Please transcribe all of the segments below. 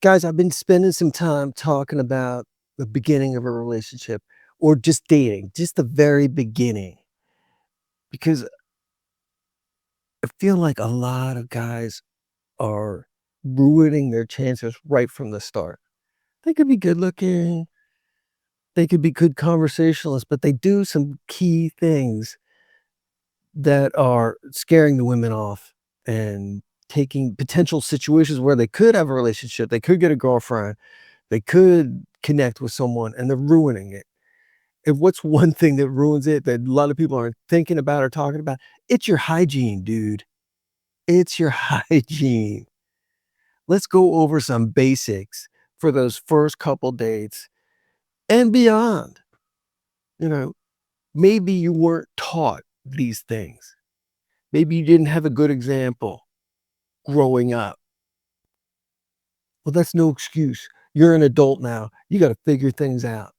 Guys, I've been spending some time talking about the beginning of a relationship or just dating, just the very beginning, because I feel like a lot of guys are ruining their chances right from the start. They could be good looking, they could be good conversationalists, but they do some key things that are scaring the women off and taking potential situations where they could have a relationship, they could get a girlfriend, they could connect with someone, and they're ruining it. And what's one thing that ruins it that a lot of people aren't thinking about or talking about? It's your hygiene, dude. It's your hygiene. Let's go over some basics for those first couple dates and beyond. You know, maybe you weren't taught these things. Maybe you didn't have a good example growing up. Well, that's no excuse. You're an adult now. You got to figure things out.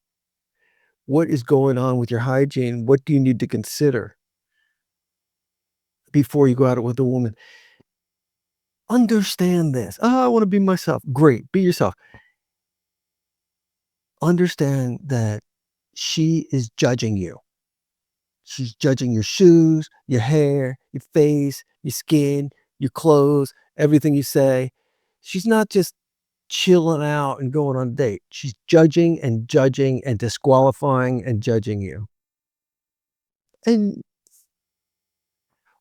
What is going on with your hygiene? What do you need to consider before you go out with a woman? Understand this. "Oh, I wanna be myself." Great, be yourself. Understand that she is judging you. She's judging your shoes, your hair, your face, your skin, your clothes, everything you say. She's not just chilling out and going on a date. She's judging and disqualifying and judging you. And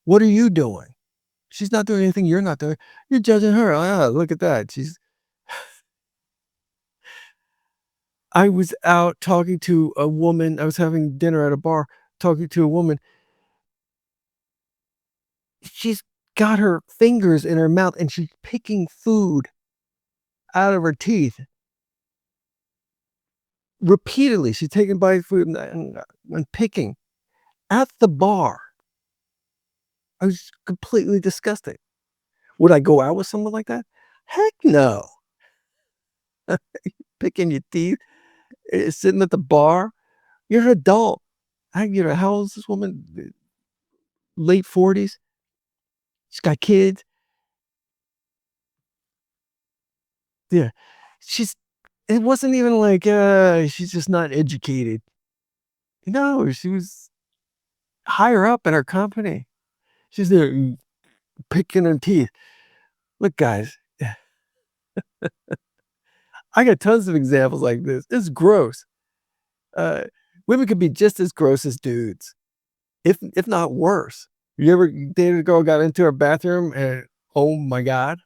what are you doing? She's not doing anything you're not doing. You're judging her. "Ah, look at that. She's." I was out talking to a woman. I was having dinner at a bar, talking to a woman. She's got her fingers in her mouth and she's picking food out of her teeth repeatedly. She's taking bite food and picking at the bar. I was completely disgusted. Would I go out with someone like that? Heck no. Picking your teeth, sitting at the bar. You're an adult. How old is this woman? Late 40s. She's got kids. Yeah. She's it wasn't even like, she's just not educated. No, she was higher up in her company. She's there picking her teeth. Look, guys, I got tons of examples like this. It's gross. Uh, Women could be just as gross as dudes, if not worse. You ever dated a girl, got into her bathroom and, oh my god?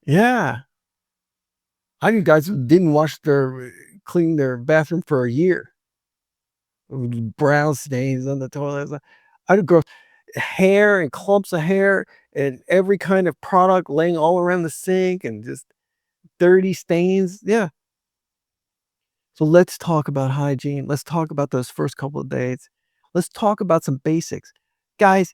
Yeah. I knew guys who didn't clean their bathroom for a year. Brown stains on the toilet. I had girls hair and clumps of hair and every kind of product laying all around the sink and just dirty stains. Yeah. So let's talk about hygiene. Let's talk about those first couple of dates. Let's talk about some basics. Guys,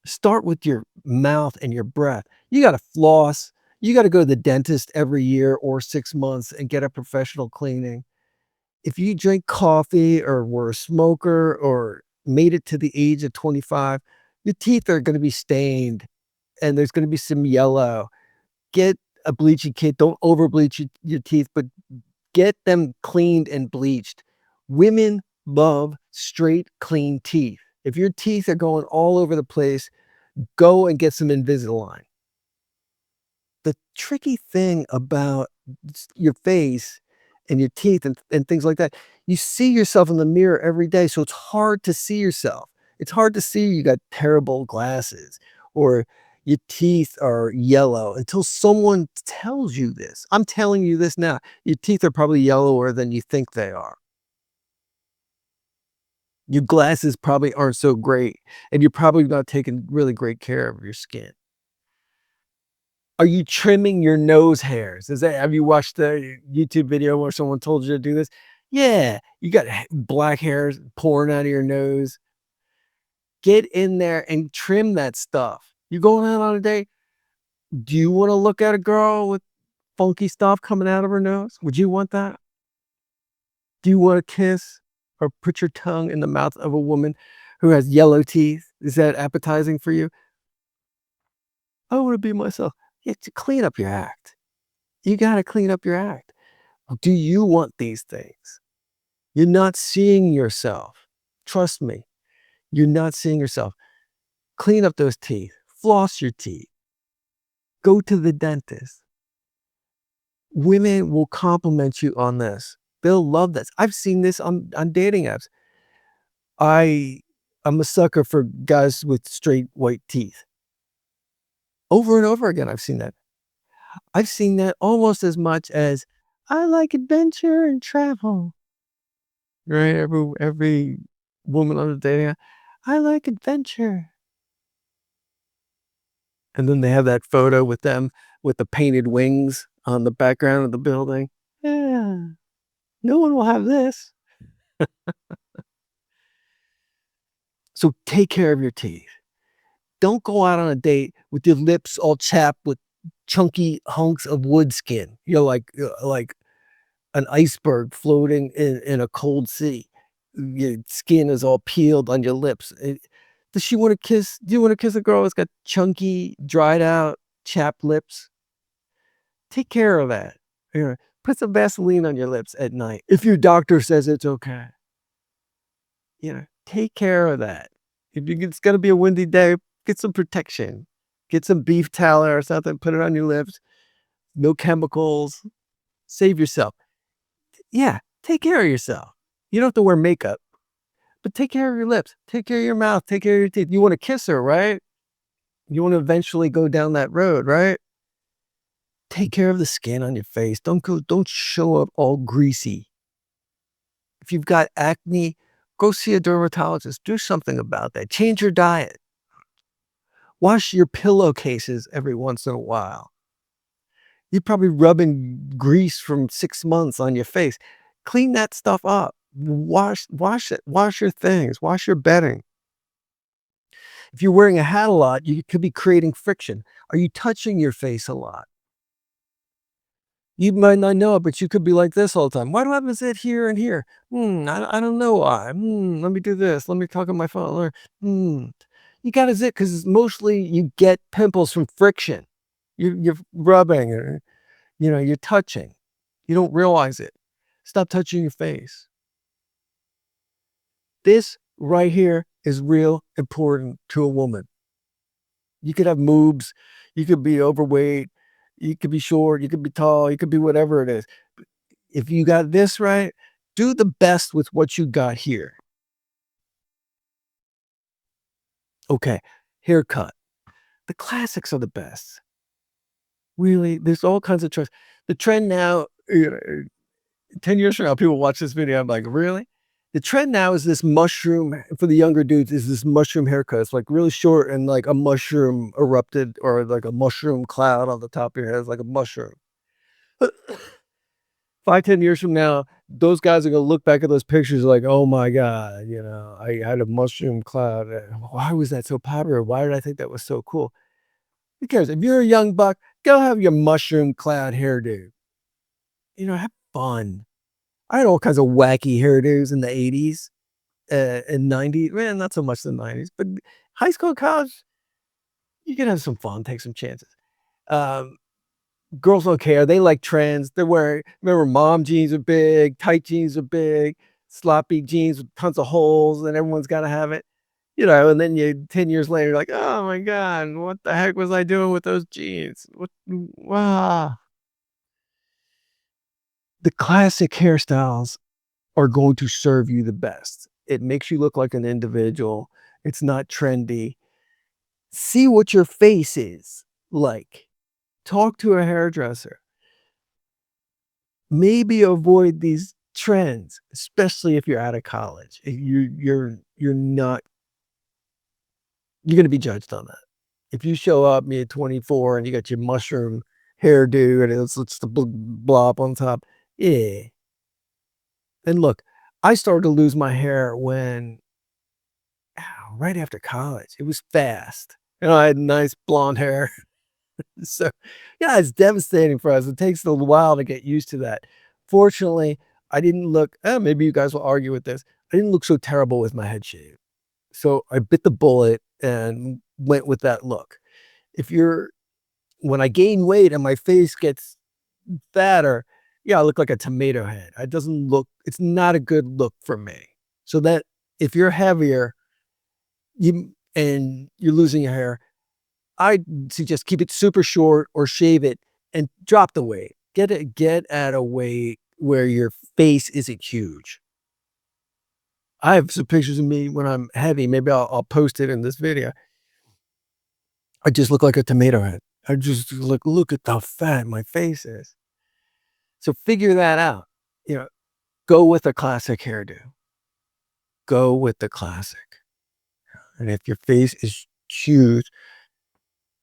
start with your mouth and your breath. You got to floss. You got to go to the dentist every year or 6 months and get a professional cleaning. If you drink coffee or were a smoker or made it to the age of 25, your teeth are gonna be stained and there's gonna be some yellow. Get a bleaching kit. Don't over bleach your teeth, but get them cleaned and bleached. Women love straight, clean teeth. If your teeth are going all over the place, go and get some Invisalign. The tricky thing about your face and your teeth and things like that, you see yourself in the mirror every day, so it's hard to see yourself. It's hard to see you got terrible glasses or your teeth are yellow until someone tells you this. I'm telling you this now. Your teeth are probably yellower than you think they are. Your glasses probably aren't so great, and you're probably not taking really great care of your skin. Are you trimming your nose hairs? Have you watched the YouTube video where someone told you to do this? Yeah, you got black hairs pouring out of your nose. Get in there and trim that stuff. You going out on a date? Do you wanna look at a girl with funky stuff coming out of her nose? Would you want that? Do you wanna kiss or put your tongue in the mouth of a woman who has yellow teeth? Is that appetizing for you? I wanna be myself. You have to clean up your act. You gotta clean up your act. Do you want these things? You're not seeing yourself. Trust me, you're not seeing yourself. Clean up those teeth. Floss your teeth. Go to the dentist. Women will compliment you on this. They'll love this. I've seen this on dating apps. I I'm a sucker for guys with straight white teeth. Over and over again, I've seen that. I've seen that almost as much as, "I like adventure and travel." Right? Every woman on the dating app, "I like adventure." And then they have that photo with them with the painted wings on the background of the building. Yeah, no one will have this. So take care of your teeth. Don't go out on a date with your lips all chapped with chunky hunks of wood skin. You're like an iceberg floating in a cold sea. Your skin is all peeled on your lips. Does she want to kiss? Do you want to kiss a girl that's got chunky, dried out, chapped lips? Take care of that. You know, put some Vaseline on your lips at night if your doctor says it's okay. Take care of that. It's gonna be a windy day, get some protection. Get some beef tallow or something, put it on your lips. No chemicals. Save yourself. Yeah, take care of yourself. You don't have to wear makeup, but take care of your lips. Take care of your mouth. Take care of your teeth. You wanna kiss her, right? You wanna eventually go down that road, right? Take care of the skin on your face. Don't show up all greasy. If you've got acne, go see a dermatologist. Do something about that. Change your diet. Wash your pillowcases every once in a while. You're probably rubbing grease from 6 months on your face. Clean that stuff up. Wash it. Wash your things. Wash your bedding. If you're wearing a hat a lot, you could be creating friction. Are you touching your face a lot? You might not know it, but you could be like this all the time. "Why do I have a zit here and here? I don't know why. Let me do this. Let me talk on my phone. Hmm." You got a zit because mostly you get pimples from friction. You're rubbing or, you're touching. You don't realize it. Stop touching your face. This right here is real important to a woman. You could have moobs, you could be overweight, you could be short, you could be tall, you could be whatever it is. If you got this right, do the best with what you got here. Okay, haircut. The classics are the best. Really, there's all kinds of trends. The trend now, 10 years from now, people watch this video, I'm like, "Really?" The trend now is this mushroom for the younger dudes, is this mushroom haircut. It's, like, really short and, like, a mushroom erupted or, like, a mushroom cloud on the top of your head. It's like a mushroom. 5, 10 years from now, those guys are gonna look back at those pictures like, "Oh my god, I had a mushroom cloud. Why was that so popular? Why did I think that was so cool?" Who cares? If you're a young buck, go have your mushroom cloud hairdo. Have fun. I had all kinds of wacky hairdos in the '80s, and '90s. Man, not so much the '90s, but high school, college, you can have some fun, take some chances. Um, Girls don't care. They like trends. They're wearing remember mom jeans are big, tight jeans are big, sloppy jeans with tons of holes, and everyone's gotta have it. And then 10 years later, you're like, "Oh my god, what the heck was I doing with those jeans? What wow." The classic hairstyles are going to serve you the best. It makes you look like an individual. It's not trendy. See what your face is like. Talk to a hairdresser. Maybe avoid these trends, especially if you're out of college. You're not you're gonna be judged on that. If you show up, you're 24 and you got your mushroom hairdo and it's the blob on top, yeah. And look, I started to lose my hair when right after college. It was fast. I had nice blonde hair. So, yeah, it's devastating for us. It takes a little while to get used to that. Fortunately, I didn't look maybe you guys will argue with this. I didn't look so terrible with my head shaved. So I bit the bullet and went with that look. If you're when I gain weight and my face gets fatter, yeah, I look like a tomato head. It doesn't look it's not a good look for me. So that if you're heavier, and you're losing your hair, I'd suggest keep it super short or shave it and drop the weight. Get at a weight where your face isn't huge. I have some pictures of me when I'm heavy. Maybe I'll post it in this video. I just look like a tomato head. I just look at how fat my face is. So figure that out. You know, go with a classic hairdo. Go with the classic. And if your face is huge,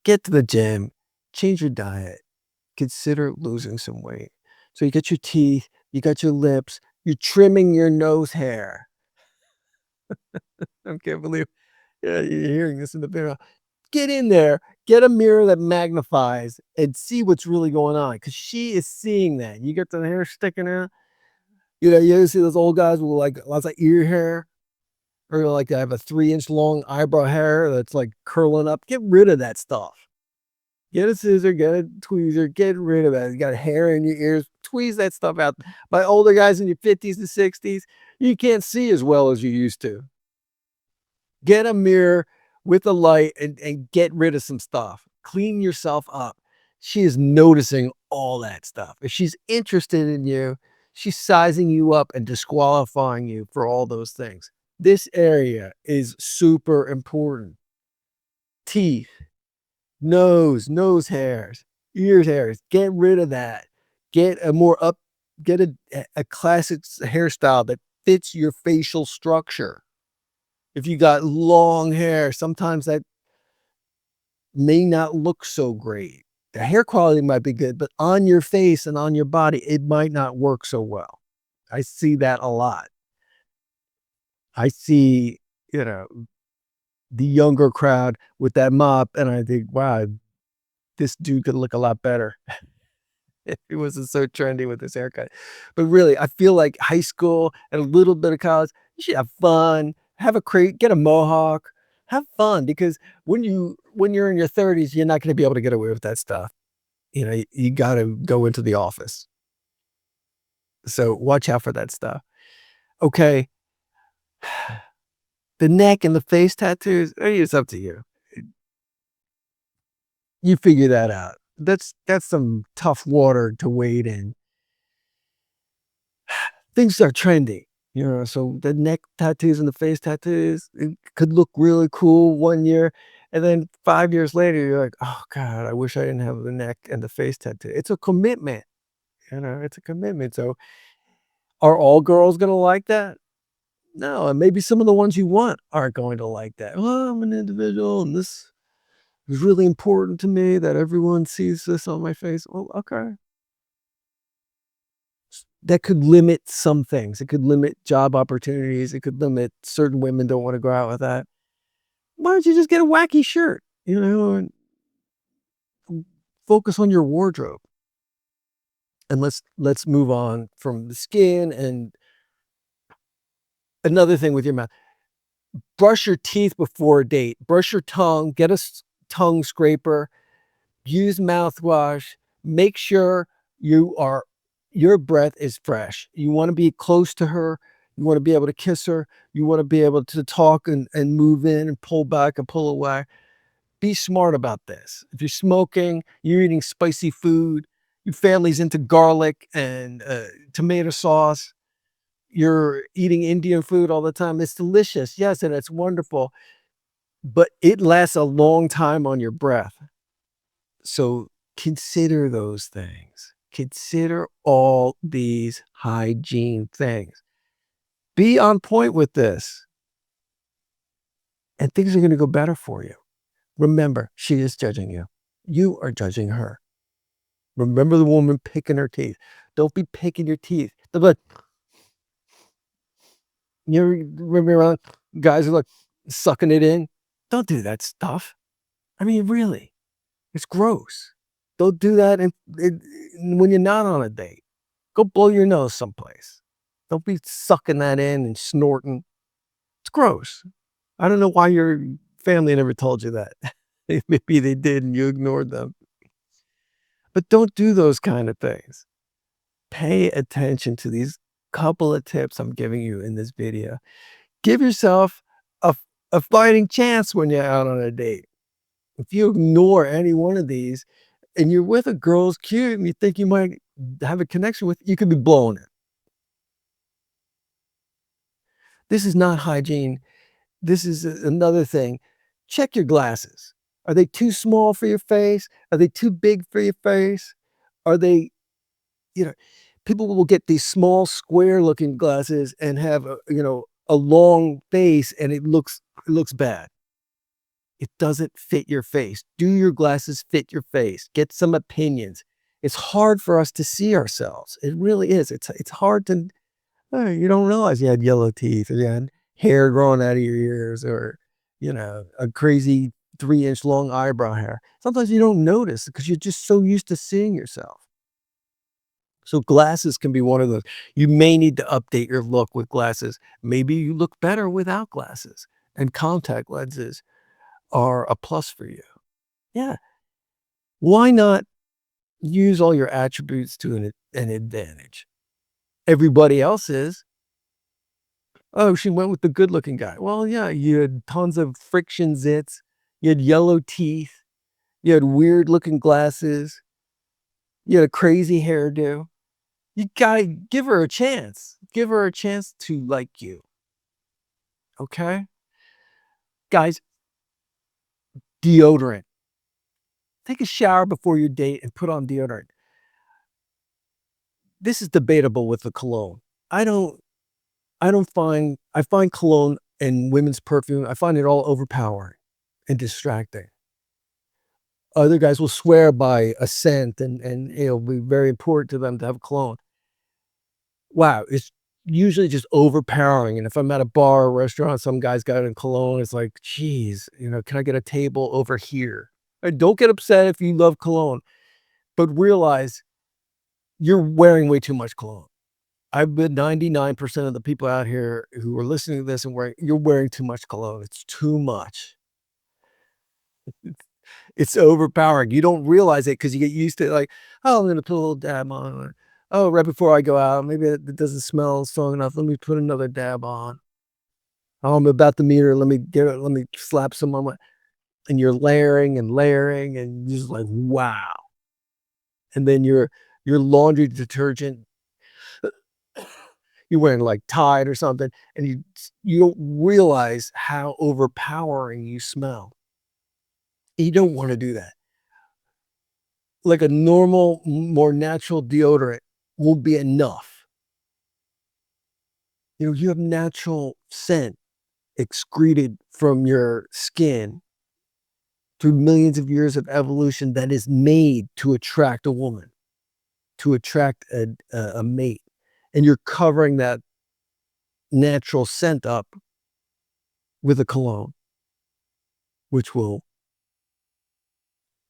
get to the gym, change your diet, consider losing some weight. So you got your teeth, you got your lips, you're trimming your nose hair. I can't believe yeah, you're hearing this in the video. Get in there, get a mirror that magnifies and see what's really going on because she is seeing that. You got the hair sticking out. You know, you ever see those old guys with like lots of ear hair or like they have a 3-inch long eyebrow hair that's like curling up. Get rid of that stuff. Get a scissor, get a tweezer, get rid of it. You got hair in your ears, tweeze that stuff out. By older guys in your 50s and 60s, you can't see as well as you used to. Get a mirror with a light and get rid of some stuff. Clean yourself up. She is noticing all that stuff. If she's interested in you, she's sizing you up and disqualifying you for all those things. This area is super important. Teeth, nose hairs, ears hairs. Get rid of that. Get a more up, get a classic hairstyle that fits your facial structure. If you got long hair, sometimes that may not look so great. The hair quality might be good, but on your face and on your body, it might not work so well. I see that a lot. I see, you know, the younger crowd with that mop, and I think, wow, this dude could look a lot better if he wasn't so trendy with his haircut. But really, I feel like high school and a little bit of college, you should have fun, have a get a mohawk, have fun because when you're in your 30s, you're not going to be able to get away with that stuff. You know, you got to go into the office. So watch out for that stuff. Okay. The neck and the face tattoos, it's up to you. You figure that out. That's some tough water to wade in. Things are trendy, you know, so the neck tattoos and the face tattoos, it could look really cool 1 year, and then 5 years later, you're like, "Oh god, I wish I didn't have the neck and the face tattoo." It's a commitment, you know, it's a commitment, so are all girls gonna like that? No, and maybe some of the ones you want aren't going to like that. "Well, I'm an individual, and this is really important to me that everyone sees this on my face." Well, okay. That could limit some things. It could limit job opportunities. It could limit certain women don't wanna go out with that. Why don't you just get a wacky shirt, you know, and focus on your wardrobe, and let's move on from the skin and another thing with your mouth. Brush your teeth before a date. Brush your tongue, get a tongue scraper, use mouthwash, make sure your breath is fresh. You wanna be close to her, you wanna be able to kiss her, you wanna be able to talk and move in and pull back and pull away. Be smart about this. If you're smoking, you're eating spicy food, your family's into garlic and, tomato sauce, you're eating Indian food all the time, it's delicious, yes, and it's wonderful, but it lasts a long time on your breath. So consider those things. Consider all these hygiene things. Be on point with this, and things are going to go better for you. Remember, she is judging you. You are judging her. Remember the woman picking her teeth. Don't be picking your teeth. But you remember around guys are like sucking it in. Don't do that stuff. I mean, really, it's gross. Don't do that when you're not on a date. Go blow your nose someplace. Don't be sucking that in and snorting. It's gross. I don't know why your family never told you that. Maybe they did and you ignored them. But don't do those kind of things. Pay attention to these couple of tips I'm giving you in this video. Give yourself a a fighting chance when you're out on a date. If you ignore any one of these and you're with a girl who's cute and you think you might have a connection with, you could be blowing it. This is not hygiene. This is another thing. Check your glasses. Are they too small for your face? Are they too big for your face? Are they, you know, people will get these small square looking glasses and have a long face and it looks bad. It doesn't fit your face. Do your glasses fit your face? Get some opinions. It's hard for us to see ourselves. It really is. It's hard to you don't realize you had yellow teeth or you had hair growing out of your ears or a crazy 3-inch long eyebrow hair. Sometimes you don't notice because you're just so used to seeing yourself. So glasses can be one of those. You may need to update your look with glasses. Maybe you look better without glasses, and contact lenses are a plus for you. Yeah. Why not use all your attributes to an advantage? Everybody else is. Oh, she went with the good looking guy. Well, yeah, you had tons of friction zits. You had yellow teeth. You had weird looking glasses. You had a crazy hairdo. You gotta give her a chance. Give her a chance to like you. Okay? Guys, deodorant. Take a shower before your date and put on deodorant. This is debatable with the cologne. I don't I find cologne and women's perfume, I find it all overpowering and distracting. Other guys will swear by a scent and it'll be very important to them to have cologne. Wow, it's usually just overpowering, and if I'm at a bar or restaurant, some guy's got it in cologne, it's like, "Geez, can I get a table over here?" Don't get upset if you love cologne, but realize you're wearing way too much cologne. I bet 99% of the people out here who are listening to this and you're wearing too much cologne. It's too much. It's overpowering. You don't realize it because you get used to it, like, "Oh, I'm gonna put a little dab on," or, "Oh, right before I go out, maybe it doesn't smell strong enough. Let me put another dab on. Oh, I'm about to meet her. Let me slap some on my," and you're layering and layering and you're just like, "Wow." And then your laundry detergent, you're wearing like Tide or something, and you don't realize how overpowering you smell. You don't wanna do that. Like a normal, more natural deodorant will be enough. You have natural scent excreted from your skin through millions of years of evolution that is made to attract a woman, to attract a mate, and you're covering that natural scent up with a cologne, which will,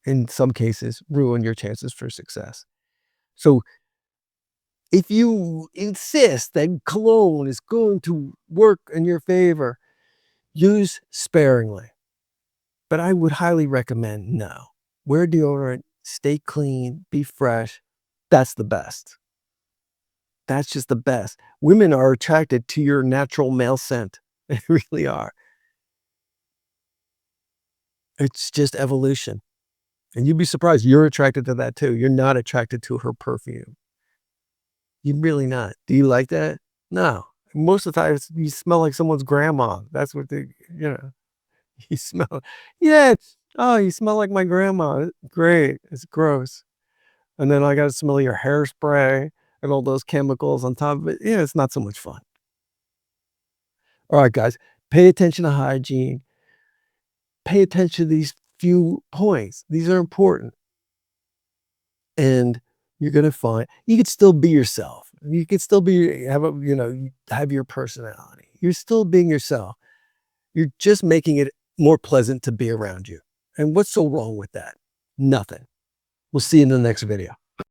in some cases, ruin your chances for success. So if you insist that cologne is going to work in your favor, use sparingly. But I would highly recommend no. Wear deodorant, stay clean, be fresh. That's the best. That's just the best. Women are attracted to your natural male scent. They really are. It's just evolution. And you'd be surprised you're attracted to that too. You're not attracted to her perfume. You're really not. Do you like that? No. Most of the time, you smell like someone's grandma. That's what they, you know, you smell. Yeah. Oh, you smell like my grandma. Great. It's gross. And then I got to smell your hairspray and all those chemicals on top of it. Yeah, it's not so much fun. All right, guys, pay attention to hygiene. Pay attention to these few points. These are important. And you're gonna find you could still be yourself. You could still be have your personality. You're still being yourself. You're just making it more pleasant to be around you. And what's so wrong with that? Nothing. We'll see you in the next video.